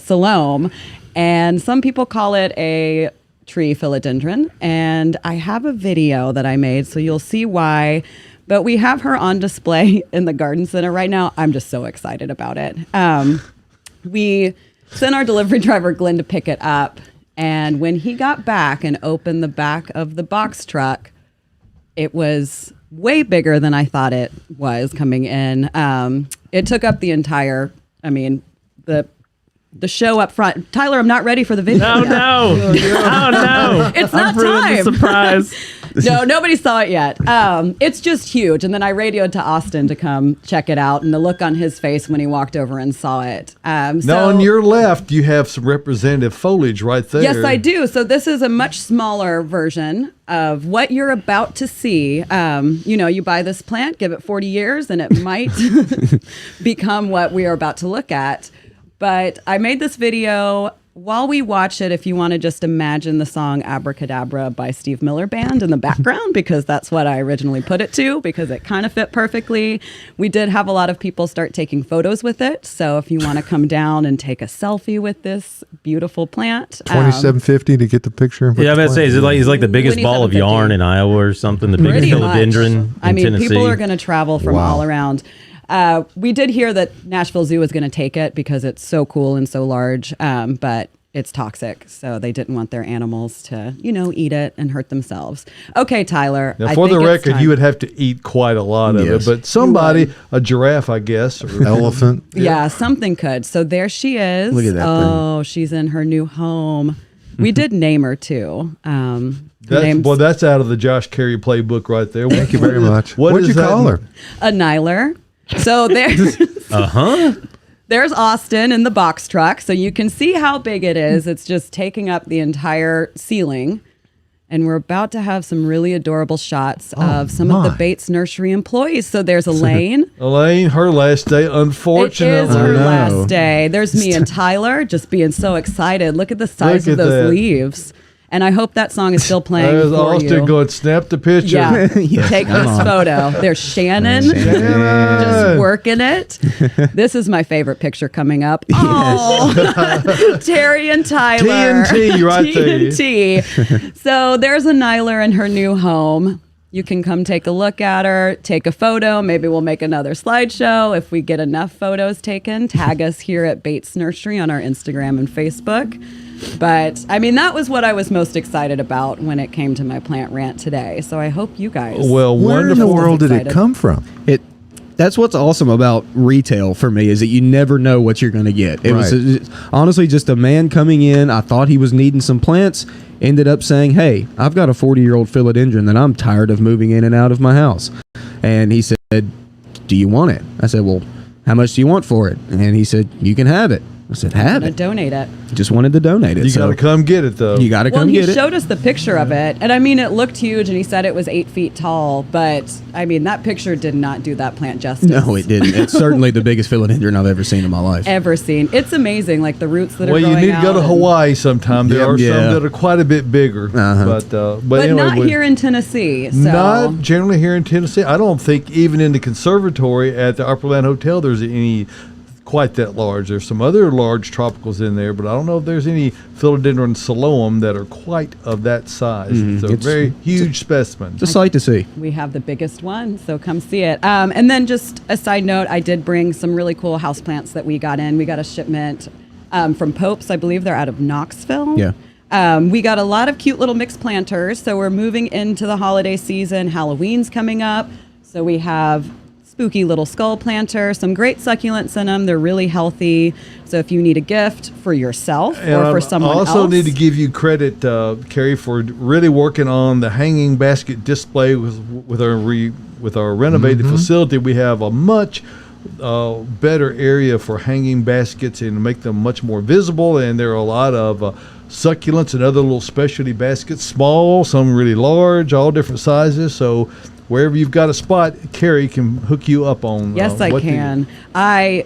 Salome, and some people call it a tree philodendron. And I have a video that I made, so you'll see why. But we have her on display in the garden center right now. I'm just so excited about it. We sent our delivery driver, Glenn, to pick it up. And when he got back and opened the back of the box truck, it was way bigger than I thought it was coming in. It took up the entire, the show up front. Tyler, I'm not ready for the video. Oh, yet. no. Oh, no. It's not I've ruined time. the surprise. No, nobody saw it yet. It's just huge. And then I radioed to Austin to come check it out, and the look on his face when he walked over and saw it. Now, on your left, you have some representative foliage right there. Yes, I do. So this is a much smaller version of what you're about to see. You buy this plant, give it 40 years, and it might become what we are about to look at. But I made this video. While we watch it, if you want to just imagine the song Abracadabra by Steve Miller Band in the background, because that's what I originally put it to, because it kind of fit perfectly. We did have a lot of people start taking photos with it. So if you want to come down and take a selfie with this beautiful plant. $27.50 to get the picture. Yeah, I'm going to say, is it like the biggest ball of 27.50. yarn in Iowa or something? The biggest Pretty much. philodendron in Tennessee? People are going to travel from Wow. all around. We did hear that Nashville Zoo was going to take it because it's so cool and so large, but it's toxic. So they didn't want their animals to, eat it and hurt themselves. Okay, Tyler. Now, I for think the it's record, time. you would have to eat quite a lot of Yes. it, but somebody, a giraffe, I guess, or Elephant. Yeah, something could. So there she is. Look at that Oh, she's in her new home. We did name her too. that's out of the Josh Cary playbook right there. Thank you very much. What What'd you is that? call her? A Nyler. So there's Uh-huh. there's Austin in the box truck. So you can see how big it is. It's just taking up the entire ceiling. And we're about to have some really adorable shots of some of the Bates Nursery employees. So there's Elaine. Elaine, her last day, It unfortunately. is her know. last day. There's me and Tyler just being so excited. Look at the size Look of at those that. leaves. And I hope that song is still playing There's for Austin you. going, snap the picture. Yeah, Yes, take come this on. photo. There's Shannon just working it. This is my favorite picture coming up. Oh, Terry and Tyler. TNT right there. TNT. So there's a Nyler in her new home. You can come take a look at her, take a photo. Maybe we'll make another slideshow. If we get enough photos taken, tag us here at Bates Nursery on our Instagram and Facebook. But I mean, that was what I was most excited about when it came to my plant rant today. So I hope you guys. Well, Where in the wonderful. world did it Excited. come from? That's what's awesome about retail for me is that you never know what you're going to get. It was Right. honestly just a man coming in. I thought he was needing some plants. Ended up saying, "Hey, I've got a 40-year-old philodendron that I'm tired of moving in and out of my house." And he said, "Do you want it?" I said, "Well, how much do you want for it?" And he said, "You can have it." I said, I'm "Have gonna it." donate it. Just wanted to donate it. You so got to come get it, though. You got to Well, come he get it. showed us the picture of it, and I mean, it looked huge, and he said it was 8 feet tall. But I mean, that picture did not do that plant justice. No, it didn't. It's certainly the biggest philodendron I've ever seen in my life. Ever seen? It's amazing, like the roots that are Well, growing you need to go out to and- Hawaii sometime. There Yep. are Yeah. some that are quite a bit bigger. But but anyway, not here in Tennessee. So Not generally here in Tennessee. I don't think even in the conservatory at the Upperland Hotel there's any quite that large. There's some other large tropicals in there, but I don't know if there's any philodendron psalloum that are quite of that size. It's a It's- very huge specimen. It's a sight to see. we have the biggest one, so come see it. And then just a side note, I did bring some really cool houseplants that we got in. We got a shipment from Pope's. I believe they're out of Knoxville. Yeah. We got a lot of cute little mixed planters. So we're moving into the holiday season. Halloween's coming up. So we have spooky little skull planter, some great succulents in them. They're really healthy. So if you need a gift for yourself or for someone I also else. need to give you credit, Cary, for really working on the hanging basket display with our renovated facility. We have a much better area for hanging baskets and make them much more visible. And there are a lot of succulents and other little specialty baskets, small, some really large, all different sizes. So wherever you've got a spot, Cary can hook you up on. Yes, I what to- can. I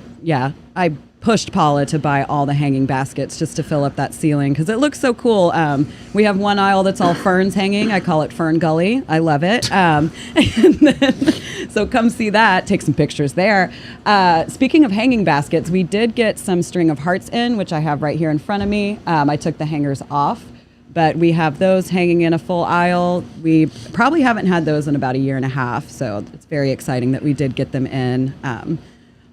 pushed Paula to buy all the hanging baskets just to fill up that ceiling because it looks so cool. We have one aisle that's all ferns hanging. I call it Fern Gully. I love it. And then, so come see that. Take some pictures there. Speaking of hanging baskets, we did get some string of hearts in, which I have right here in front of me. I took the hangers off. But we have those hanging in a full aisle. We probably haven't had those in about a year and a half, so it's very exciting that we did get them in.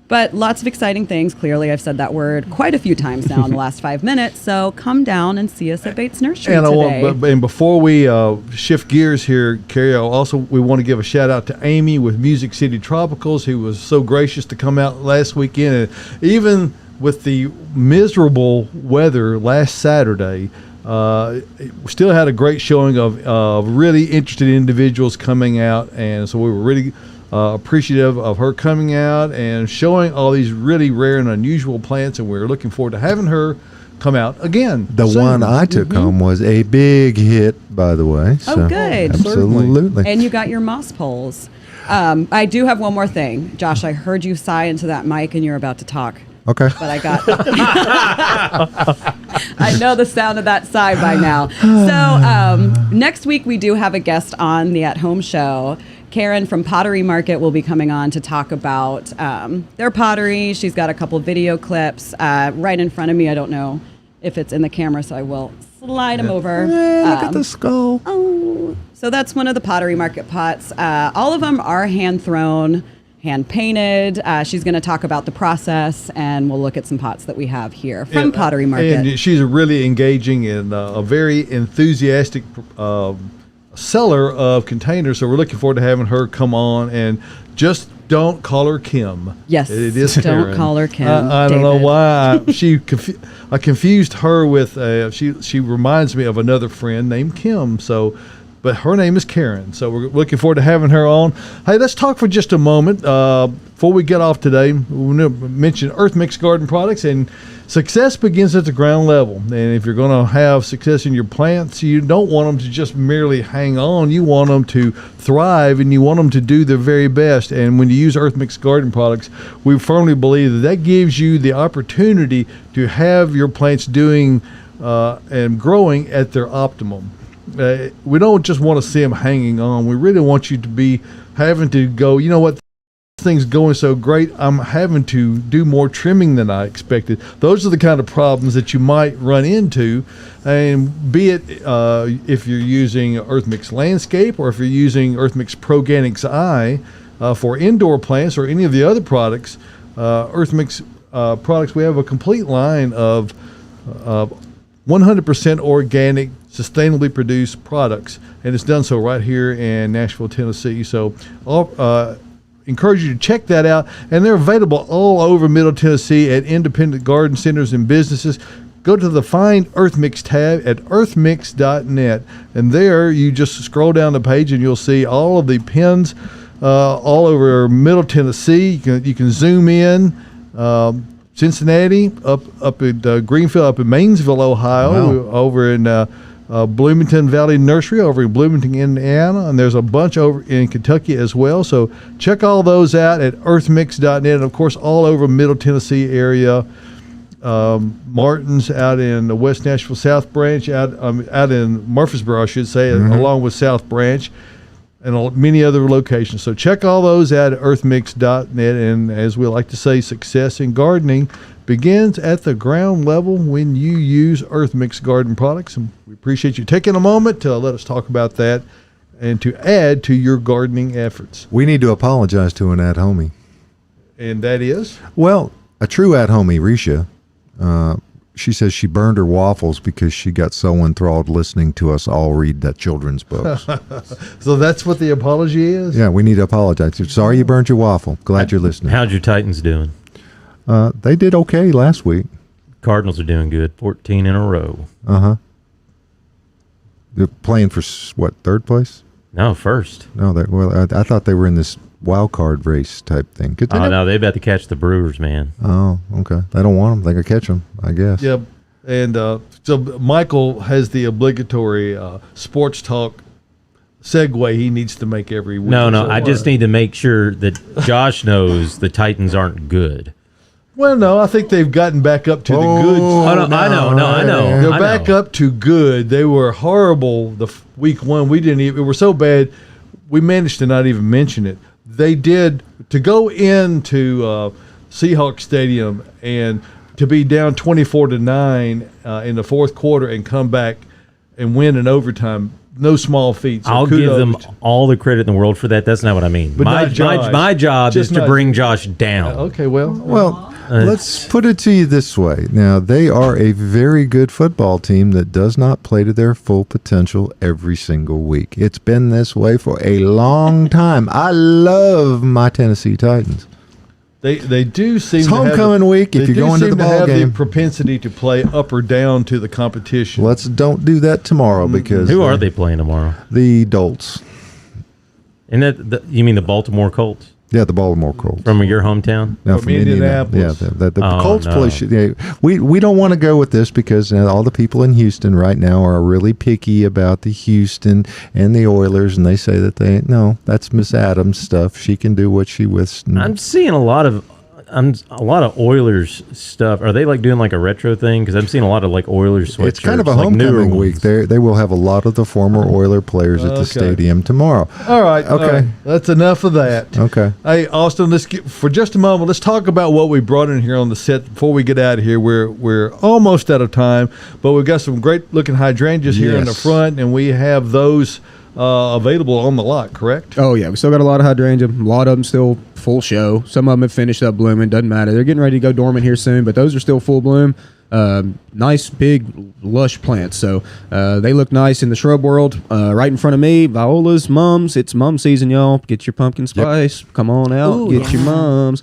But lots of exciting things. Clearly, I've said that word quite a few times now in the last 5 minutes. So come down and see us at Bates Nursery And today. and before we shift gears here, Cary, we want to give a shout out to Amy with Music City Tropicals, who was so gracious to come out last weekend. And even with the miserable weather last Saturday, we still had a great showing of really interested individuals coming out, and so we were really appreciative of her coming out and showing all these really rare and unusual plants, and we're looking forward to having her come out again. The soon. one I took home was a big hit, by the way. Oh, So, good. Absolutely. And you got your moss poles. I do have one more thing. Josh, I heard you sigh into that mic and you're about to talk. Okay. But I got I know the sound of that sigh by now. So next week we do have a guest on the At Home Show. Karen from Pottery Market will be coming on to talk about their pottery. She's got a couple video clips right in front of me. I don't know if it's in the camera, so I will slide them over. Look at the skull. Oh, so that's one of the Pottery Market pots. All of them are hand thrown, hand painted. She's going to talk about the process, and we'll look at some pots that we have here from Pottery Market. And she's really engaging and a very enthusiastic seller of containers. So we're looking forward to having her come on. And just don't call her Kim. Yes, it is don't Karen. call her Kim, I don't know David. why I confused her with she reminds me of another friend named Kim. So. but her name is Karen. So we're looking forward to having her on. Hey, let's talk for just a moment before we get off today. We'll mention Earth Mix Garden Products, and success begins at the ground level. And if you're going to have success in your plants, you don't want them to just merely hang on. You want them to thrive, and you want them to do their very best. And when you use Earth Mix Garden Products, we firmly believe that gives you the opportunity to have your plants doing and growing at their optimum. We don't just want to see them hanging on. We really want you to be having to go, you know what, this thing's going so great, I'm having to do more trimming than I expected. Those are the kind of problems that you might run into, and be it if you're using Earth Mix Landscape or if you're using Earth Mix Proganics I for indoor plants or any of the other products. Earth Mix products, we have a complete line of 100% organic, sustainably produced products, and it's done so right here in Nashville, Tennessee. So encourage you to check that out, and they're available all over Middle Tennessee at independent garden centers and businesses. Go to the Find Earth Mix tab at earthmix.net, and there you just scroll down the page and you'll see all of the pins all over Middle Tennessee. You can zoom in. Cincinnati, up at Greenfield, up in Mainsville, Ohio, over in Bloomington Valley Nursery, over in Bloomington, Indiana, and there's a bunch over in Kentucky as well. So check all those out at earthmix.net, and of course all over Middle Tennessee area. Martin's out in the West Nashville South Branch, out in Murfreesboro, I should say, along with South Branch, and many other locations. So check all those out at earthmix.net. And as we like to say, success in gardening begins at the ground level when you use Earth Mix Garden Products. And we appreciate you taking a moment to let us talk about that and to add to your gardening efforts. We need to apologize to an at-homie. And that is? Well, a true at-homie, Risha, she says she burned her waffles because she got so enthralled listening to us all read that children's books. So that's what the apology is? Yeah, we need to apologize. Sorry you burned your waffle. Glad you're listening. How'd your Titans doing? They did okay last week. Cardinals are doing good, 14 in a row. They're playing for, what, third place? No, first. No, I thought they were in this wild card race type thing. No, they about to catch the Brewers, man. Oh, okay. They don't want them. They could catch them, I guess. Yep. And so Michael has the obligatory sports talk segue he needs to make every week. No, I just need to make sure that Josh knows the Titans aren't good. Well, no, I think they've gotten back up to the good. I know. They're back up to good. They were horrible week one. It were so bad, we managed to not even mention it. They did, to go into Seahawks Stadium and to be down 24-9 in the fourth quarter and come back and win in overtime, no small feat. So I'll give them all the credit in the world for that. That's not what I mean. But my job is to bring Josh down. Okay, well, let's put it to you this way. Now, they are a very good football team that does not play to their full potential every single week. It's been this way for a long time. I love my Tennessee Titans. They do seem it's to homecoming week if you go into the ball game. The propensity to play up or down to the competition. Don't do that tomorrow because who are they playing tomorrow? The Dolts. And you mean the Baltimore Colts? Yeah, the Baltimore Colts. From your hometown? No, from Indianapolis. Yeah, the Colts play. We don't want to go with this because all the people in Houston right now are really picky about the Houston and the Oilers, and they say that that's Miss Adams' stuff. She can do what she wishes. I'm seeing a lot of Oilers stuff. Are they like doing like a retro thing? Because I'm seeing a lot of like Oilers sweatshirts. It's kind of a homecoming week. They will have a lot of the former Oiler players at the stadium tomorrow. All right. Okay. That's enough of that. Okay. Hey, Austin, for just a moment, let's talk about what we brought in here on the set before we get out of here. We're almost out of time, but we've got some great looking hydrangeas here in the front, and we have those available on the lot, correct? Oh, yeah. We still got a lot of hydrangea. A lot of them still full show. Some of them have finished up blooming. Doesn't matter. They're getting ready to go dormant here soon, but those are still full bloom. nice, big, lush plants. So they look nice in the shrub world. Right in front of me, violas, mums. It's mum season, y'all. Get your pumpkin spice. Come on out. Ooh, get your mums.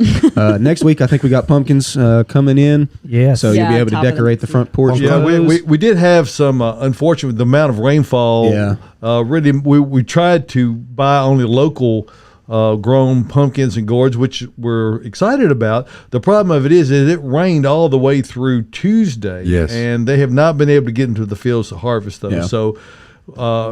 Next week, I think we got pumpkins coming in. Yes. So you'll be Yeah, able to top of the decorate the front porch. Yeah, with those. we did have some unfortunate the amount of rainfall. Yeah. Really, we tried to buy only local grown pumpkins and gourds, which we're excited about. The problem of it is that it rained all the way through Tuesday. Yes. And they have not been able to get into the fields to harvest those. Yeah. So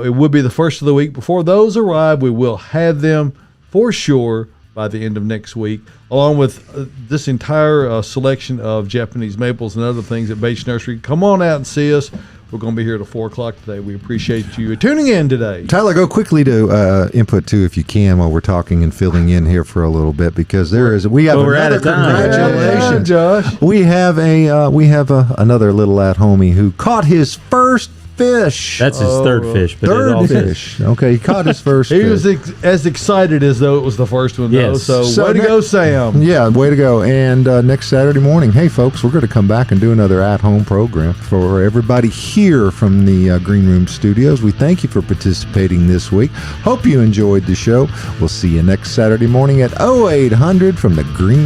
it would be the first of the week. Before those arrive, we will have them for sure by the end of next week, along with this entire selection of Japanese maples and other things at Bates Nursery. Come on out and see us. We're going to be here till 4 o'clock today. We appreciate you tuning in today. Tyler, go quickly to input too, if you can, while we're talking and filling in here for a little bit, because we have we're out another of time. congratulations, Josh. We have another lad homie who caught his first fish. That's his third fish, but it Third all fish. Okay, he caught his first He fish. was as excited as though it was the first one, though. Yes. So way to go, Sam. Yeah, way to go. And next Saturday morning, hey, folks, we're going to come back and do another at-home program for everybody here from the Green Room Studios. We thank you for participating this week. Hope you enjoyed the show. We'll see you next Saturday morning at 0800 from the Green